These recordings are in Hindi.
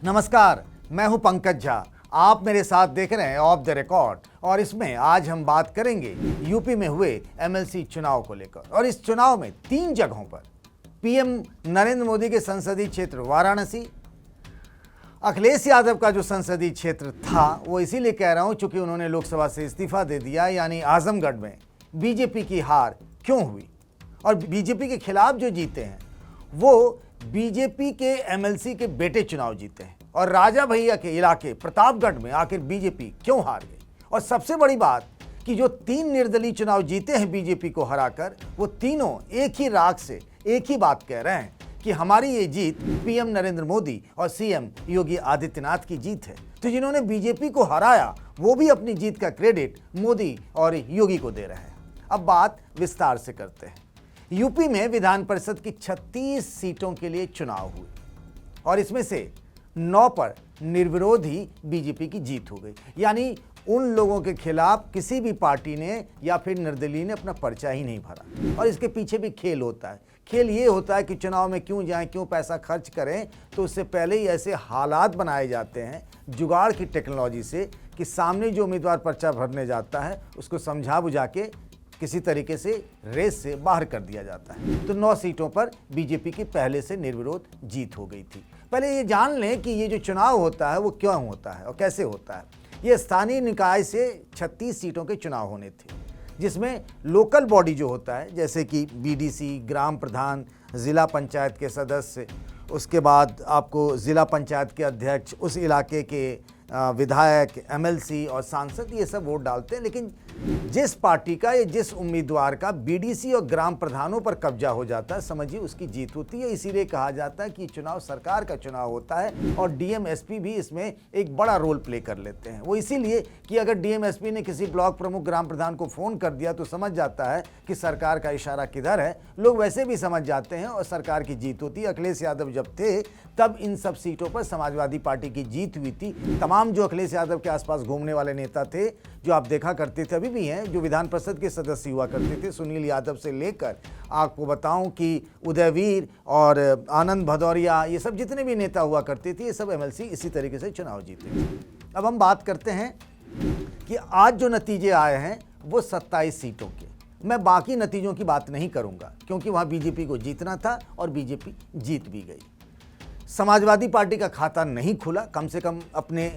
नमस्कार, मैं हूं पंकज झा। आप मेरे साथ देख रहे हैं ऑफ द रिकॉर्ड और इसमें आज हम बात करेंगे यूपी में हुए एमएलसी चुनाव को लेकर। और इस चुनाव में 3 जगहों पर पीएम नरेंद्र मोदी के संसदीय क्षेत्र वाराणसी, अखिलेश यादव का जो संसदीय क्षेत्र था वो इसीलिए कह रहा हूं चूंकि उन्होंने लोकसभा से इस्तीफा दे दिया, यानी आजमगढ़ में बीजेपी की हार क्यों हुई और बीजेपी के खिलाफ जो जीते हैं वो बीजेपी के एमएलसी के बेटे चुनाव जीते हैं। और राजा भैया के इलाके प्रतापगढ़ में आखिर बीजेपी क्यों हार गई। और सबसे बड़ी बात कि जो 3 निर्दलीय चुनाव जीते हैं बीजेपी को हराकर, वो तीनों एक ही राग से एक ही बात कह रहे हैं कि हमारी ये जीत पीएम नरेंद्र मोदी और सीएम योगी आदित्यनाथ की जीत है। तो जिन्होंने बीजेपी को हराया वो भी अपनी जीत का क्रेडिट मोदी और योगी को दे रहे हैं। अब बात विस्तार से करते हैं। यूपी में विधान परिषद की 36 सीटों के लिए चुनाव हुए और इसमें से 9 पर निर्विरोध ही बीजेपी की जीत हो गई। यानी उन लोगों के खिलाफ किसी भी पार्टी ने या फिर निर्दलीय ने अपना पर्चा ही नहीं भरा। और इसके पीछे भी खेल होता है। खेल ये होता है कि चुनाव में क्यों जाएं, क्यों पैसा खर्च करें, तो उससे पहले ही ऐसे हालात बनाए जाते हैं जुगाड़ की टेक्नोलॉजी से कि सामने जो उम्मीदवार पर्चा भरने जाता है उसको समझा बुझा के किसी तरीके से रेस से बाहर कर दिया जाता है। तो 9 सीटों पर बीजेपी की पहले से निर्विरोध जीत हो गई थी। पहले ये जान लें कि ये जो चुनाव होता है वो क्यों होता है और कैसे होता है। ये स्थानीय निकाय से 36 सीटों के चुनाव होने थे, जिसमें लोकल बॉडी जो होता है जैसे कि बीडीसी, ग्राम प्रधान, ज़िला पंचायत के सदस्य, उसके बाद आपको ज़िला पंचायत के अध्यक्ष, उस इलाके के विधायक, एमएलसी और सांसद, ये सब वोट डालते हैं। लेकिन जिस पार्टी का या जिस उम्मीदवार का बीडीसी और ग्राम प्रधानों पर कब्जा हो जाता है, समझिए उसकी जीत होती है। इसीलिए कहा जाता है कि चुनाव सरकार का चुनाव होता है और डीएम-एसपी भी इसमें एक बड़ा रोल प्ले कर लेते हैं। वो इसीलिए कि अगर डीएम-एसपी ने किसी ब्लॉक प्रमुख ग्राम प्रधान को फ़ोन कर दिया तो समझ जाता है कि सरकार का इशारा किधर है। लोग वैसे भी समझ जाते हैं और सरकार की जीत होती है। अखिलेश यादव जब थे तब इन सब सीटों पर समाजवादी पार्टी की जीत हुई थी। तमाम जो अखिलेश यादव के आसपास घूमने वाले नेता थे, जो आप देखा करते थे, अभी भी हैं, जो विधान परिषद के सदस्य हुआ करते थे, सुनील यादव से लेकर आपको बताऊं कि उदयवीर और आनंद भदौरिया, ये सब जितने भी नेता हुआ करते थे, ये सब एमएलसी इसी तरीके से चुनाव जीते थे। अब हम बात करते हैं कि आज जो नतीजे आए हैं वो 27 सीटों के। मैं बाकी नतीजों की बात नहीं करूंगा क्योंकि वहां बीजेपी को जीतना था और बीजेपी जीत भी गई। समाजवादी पार्टी का खाता नहीं खुला, कम से कम अपने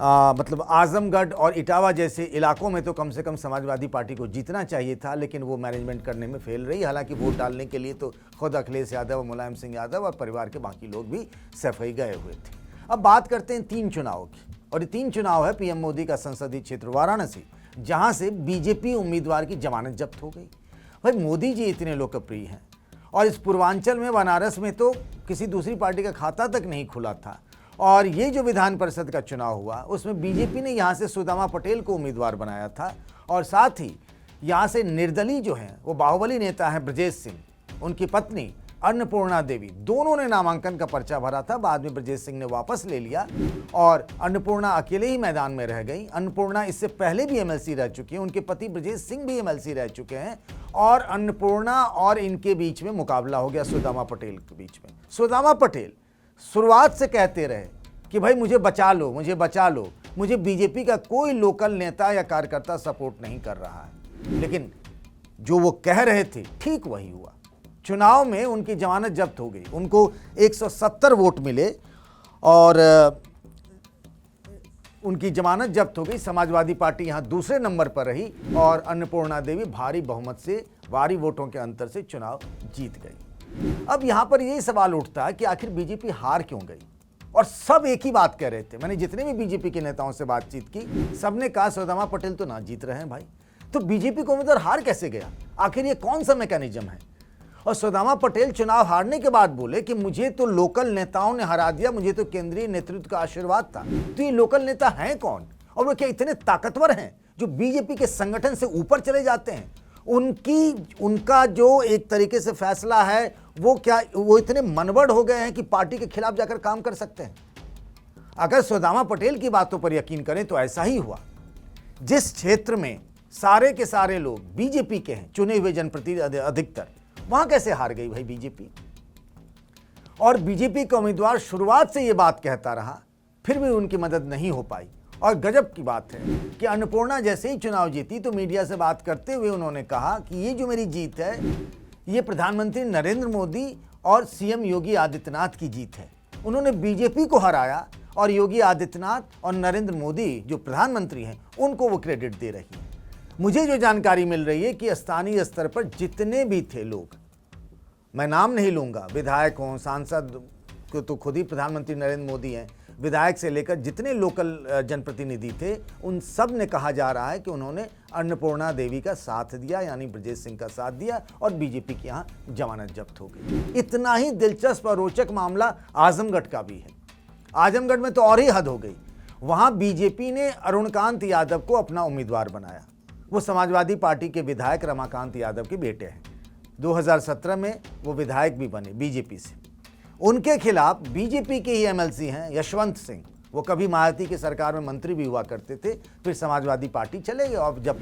मतलब आजमगढ़ और इटावा जैसे इलाकों में तो कम से कम समाजवादी पार्टी को जीतना चाहिए था, लेकिन वो मैनेजमेंट करने में फेल रही। हालांकि वोट डालने के लिए तो खुद अखिलेश यादव, मुलायम सिंह यादव और परिवार के बाकी लोग भी सफाई गए हुए थे। अब बात करते हैं 3 चुनावों की, और ये 3 चुनाव है पीएम मोदी का संसदीय क्षेत्र वाराणसी, जहाँ से बीजेपी उम्मीदवार की जमानत जब्त हो गई। भाई मोदी जी इतने लोकप्रिय हैं और इस पूर्वांचल में बनारस में तो किसी दूसरी पार्टी का खाता तक नहीं खुला था। और ये जो विधान परिषद का चुनाव हुआ उसमें बीजेपी ने यहाँ से सुदामा पटेल को उम्मीदवार बनाया था और साथ ही यहाँ से निर्दलीय जो हैं वो बाहुबली नेता हैं ब्रजेश सिंह, उनकी पत्नी अन्नपूर्णा देवी, दोनों ने नामांकन का पर्चा भरा था। बाद में ब्रजेश सिंह ने वापस ले लिया और अन्नपूर्णा अकेले ही मैदान में रह गई। अन्नपूर्णा इससे पहले भी एमएलसी रह चुकी हैं, उनके पति ब्रजेश सिंह भी एमएलसी रह चुके हैं और अन्नपूर्णा और इनके बीच में मुकाबला हो गया सुदामा पटेल के बीच में। सुदामा पटेल शुरुआत से कहते रहे कि भाई मुझे बचा लो, मुझे बचा लो, मुझे बीजेपी का कोई लोकल नेता या कार्यकर्ता सपोर्ट नहीं कर रहा है। लेकिन जो वो कह रहे थे ठीक वही हुआ। चुनाव में उनकी जमानत जब्त हो गई, उनको 170 वोट मिले और उनकी जमानत जब्त हो गई। समाजवादी पार्टी यहाँ दूसरे नंबर पर रही और अन्नपूर्णा देवी भारी बहुमत से, भारी वोटों के अंतर से चुनाव जीत गई। अब यहाँ पर यही सवाल उठता है कि आखिर बीजेपी हार क्यों गई। और सब एक ही बात कह रहे थे। मैंने जितने भी बीजेपी के नेताओं से बातचीत की, सबने कहा सुदामा पटेल तो ना जीत रहे हैं भाई, तो बीजेपी को उम्मीदवार हार कैसे गया, आखिर ये कौन सा मैकेनिज्म है। और सुदामा पटेल चुनाव हारने के बाद बोले कि मुझे तो लोकल नेताओं ने हरा दिया, मुझे तो केंद्रीय नेतृत्व का आशीर्वाद था। तो ये लोकल नेता हैं कौन और वो क्या इतने ताकतवर हैं जो बीजेपी के संगठन से ऊपर चले जाते हैं। उनका जो एक तरीके से फैसला है वो क्या, वो इतने मनवड़ हो गए हैं कि पार्टी के खिलाफ जाकर काम कर सकते हैं। अगर सुदामा पटेल की बातों पर यकीन करें तो ऐसा ही हुआ। जिस क्षेत्र में सारे के सारे लोग बीजेपी के हैं, चुने हुए जनप्रतिनिधि अधिकतर, वहां कैसे हार गई भाई बीजेपी। और बीजेपी का उम्मीदवार शुरुआत से यह बात कहता रहा फिर भी उनकी मदद नहीं हो पाई। और गजब की बात है कि अन्नपूर्णा जैसे ही चुनाव जीती तो मीडिया से बात करते हुए उन्होंने कहा कि ये जो मेरी जीत है ये प्रधानमंत्री नरेंद्र मोदी और सीएम योगी आदित्यनाथ की जीत है। उन्होंने बीजेपी को हराया और योगी आदित्यनाथ और नरेंद्र मोदी जो प्रधानमंत्री हैं उनको वो क्रेडिट दे रही है। मुझे जो जानकारी मिल रही है कि स्थानीय स्तर पर जितने भी थे लोग, मैं नाम नहीं लूंगा, विधायक हों, सांसद को तो खुद ही प्रधानमंत्री नरेंद्र मोदी हैं, विधायक से लेकर जितने लोकल जनप्रतिनिधि थे, उन सब ने कहा जा रहा है कि उन्होंने अन्नपूर्णा देवी का साथ दिया, यानी ब्रजेश सिंह का साथ दिया और बीजेपी की यहाँ जमानत जब्त हो गई। इतना ही दिलचस्प और रोचक मामला आजमगढ़ का भी है। आजमगढ़ में तो और ही हद हो गई। वहाँ बीजेपी ने अरुणकांत यादव को अपना उम्मीदवार बनाया। वो समाजवादी पार्टी के विधायक रमाकांत यादव के बेटे हैं। 2017 में वो विधायक भी बने बीजेपी से। उनके खिलाफ बीजेपी के ही एमएलसी हैं यशवंत सिंह, वो कभी मायावती की सरकार में मंत्री भी हुआ करते थे, फिर समाजवादी पार्टी चले गए और जब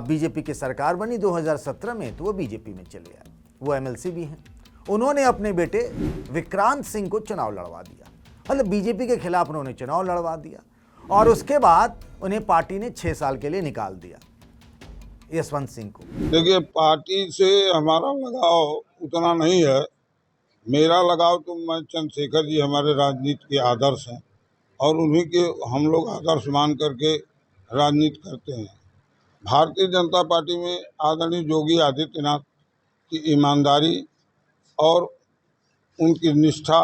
बीजेपी की सरकार बनी 2017 में तो वो बीजेपी में चले आए। वो एमएलसी भी हैं। उन्होंने अपने बेटे विक्रांत सिंह को चुनाव लड़वा दिया, मतलब बीजेपी के खिलाफ उन्होंने चुनाव लड़वा दिया और उसके बाद उन्हें पार्टी ने 6 साल के लिए निकाल दिया, यशवंत सिंह को। देखिए, पार्टी से हमारा लगाव उतना नहीं है। मेरा लगाव तो मैं चंद्रशेखर जी हमारे राजनीति के आदर्श हैं और उन्हीं के हम लोग आदर्श मान करके राजनीति करते हैं। भारतीय जनता पार्टी में आदरणीय योगी आदित्यनाथ की ईमानदारी और उनकी निष्ठा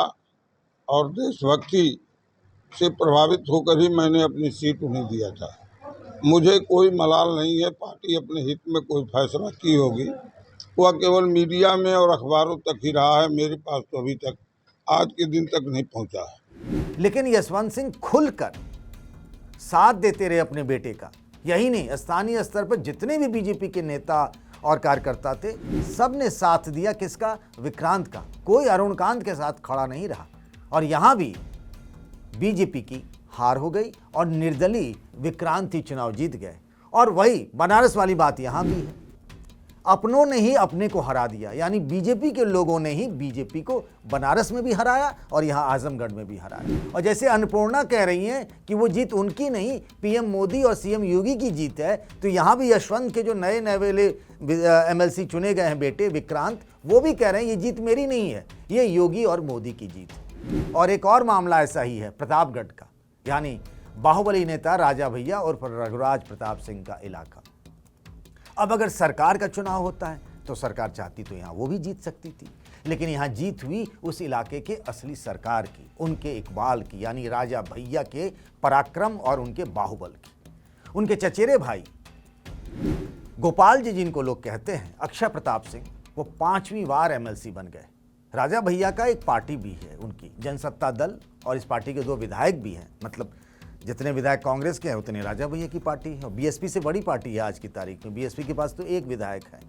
और देशभक्ति से प्रभावित होकर ही मैंने अपनी सीट उन्हें दिया था। मुझे कोई मलाल नहीं है। पार्टी अपने हित में कोई फैसला की होगी, वह केवल मीडिया में और अखबारों तक ही रहा है। मेरे पास तो अभी तक आज के दिन तक नहीं पहुंचा है। लेकिन यशवंत सिंह खुलकर साथ देते रहे अपने बेटे का। यही नहीं, स्थानीय स्तर पर जितने भी बीजेपी के नेता और कार्यकर्ता थे, सब ने साथ दिया। किसका? विक्रांत का। कोई अरुणकांत के साथ खड़ा नहीं रहा और यहां भी बीजेपी की हार हो गई और निर्दलीय विक्रांत ही चुनाव जीत गए। और वही बनारस वाली बात यहां भी है, अपनों ने ही अपने को हरा दिया, यानी बीजेपी के लोगों ने ही बीजेपी को बनारस में भी हराया और यहां आजमगढ़ में भी हराया। और जैसे अन्नपूर्णा कह रही हैं कि वो जीत उनकी नहीं, पीएम मोदी और सीएम योगी की जीत है, तो यहां भी यशवंत के जो नए नवेले एमएलसी चुने गए हैं बेटे विक्रांत, वो भी कह रहे हैं ये जीत मेरी नहीं है, ये योगी और मोदी की जीत है। और एक और मामला ऐसा ही है प्रतापगढ़ का, यानी बाहुबली नेता राजा भैया और रघुराज प्रताप सिंह का इलाका। अब अगर सरकार का चुनाव होता है तो सरकार चाहती तो यहाँ वो भी जीत सकती थी, लेकिन यहाँ जीत हुई उस इलाके के असली सरकार की, उनके इकबाल की, यानी राजा भैया के पराक्रम और उनके बाहुबल की। उनके चचेरे भाई गोपाल जी, जिनको लोग कहते हैं अक्षय प्रताप सिंह, वो 5वीं बार एमएलसी बन गए। राजा भैया का एक पार्टी भी है उनकी, जनसत्ता दल, और इस पार्टी के 2 विधायक भी हैं। मतलब जितने विधायक कांग्रेस के हैं उतने राजा भैया की पार्टी है। और बीएसपी से बड़ी पार्टी है आज की तारीख में। बीएसपी के पास तो 1 विधायक है,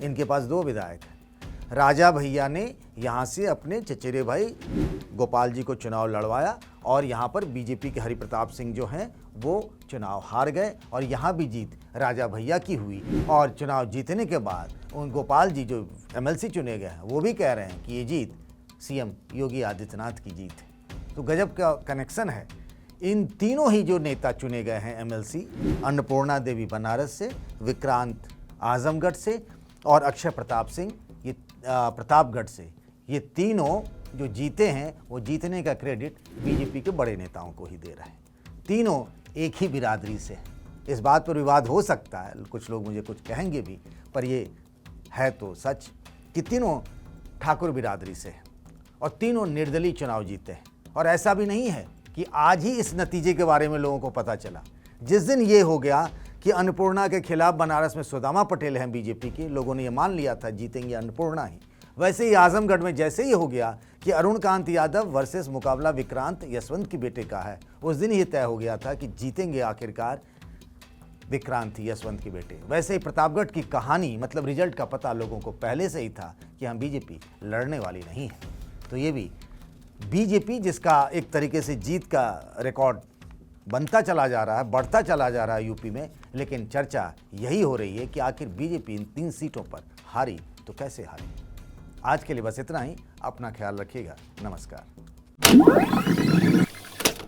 इनके पास 2 विधायक हैं। राजा भैया ने यहाँ से अपने चचेरे भाई गोपाल जी को चुनाव लड़वाया और यहाँ पर बीजेपी के हरिप्रताप सिंह जो हैं वो चुनाव हार गए और यहाँ भी जीत राजा भैया की हुई। और चुनाव जीतने के बाद उन गोपाल जी जो एमएलसी चुने गए हैं वो भी कह रहे हैं कि ये जीत सीएम योगी आदित्यनाथ की जीत है। तो गजब का कनेक्शन है। इन तीनों ही जो नेता चुने गए हैं एमएलसी, अन्नपूर्णा देवी बनारस से, विक्रांत आजमगढ़ से और अक्षय प्रताप सिंह ये प्रतापगढ़ से, ये तीनों जो जीते हैं वो जीतने का क्रेडिट बीजेपी के बड़े नेताओं को ही दे रहे हैं। तीनों एक ही बिरादरी से हैं। इस बात पर विवाद हो सकता है, कुछ लोग मुझे कुछ कहेंगे भी, पर ये है तो सच कि तीनों ठाकुर बिरादरी से हैं और तीनों निर्दलीय चुनाव जीते हैं। और ऐसा भी नहीं है कि आज ही इस नतीजे के बारे में लोगों को पता चला। जिस दिन ये हो गया कि अन्नपूर्णा के खिलाफ बनारस में सुदामा पटेल हैं बीजेपी के, लोगों ने ये मान लिया था जीतेंगे अन्नपूर्णा ही। वैसे ही आजमगढ़ में जैसे ही हो गया कि अरुणकांत यादव वर्सेस मुकाबला विक्रांत यशवंत के बेटे का है, उस दिन ये तय हो गया था कि जीतेंगे आखिरकार विक्रांत यशवंत के बेटे। वैसे ही प्रतापगढ़ की कहानी, मतलब रिजल्ट का पता लोगों को पहले से ही था कि हम बीजेपी लड़ने वाली नहीं है। तो ये भी बीजेपी, जिसका एक तरीके से जीत का रिकॉर्ड बनता चला जा रहा है, बढ़ता चला जा रहा है यूपी में, लेकिन चर्चा यही हो रही है कि आखिर बीजेपी इन 3 सीटों पर हारी तो कैसे हारी। आज के लिए बस इतना ही। अपना ख्याल रखिएगा। नमस्कार।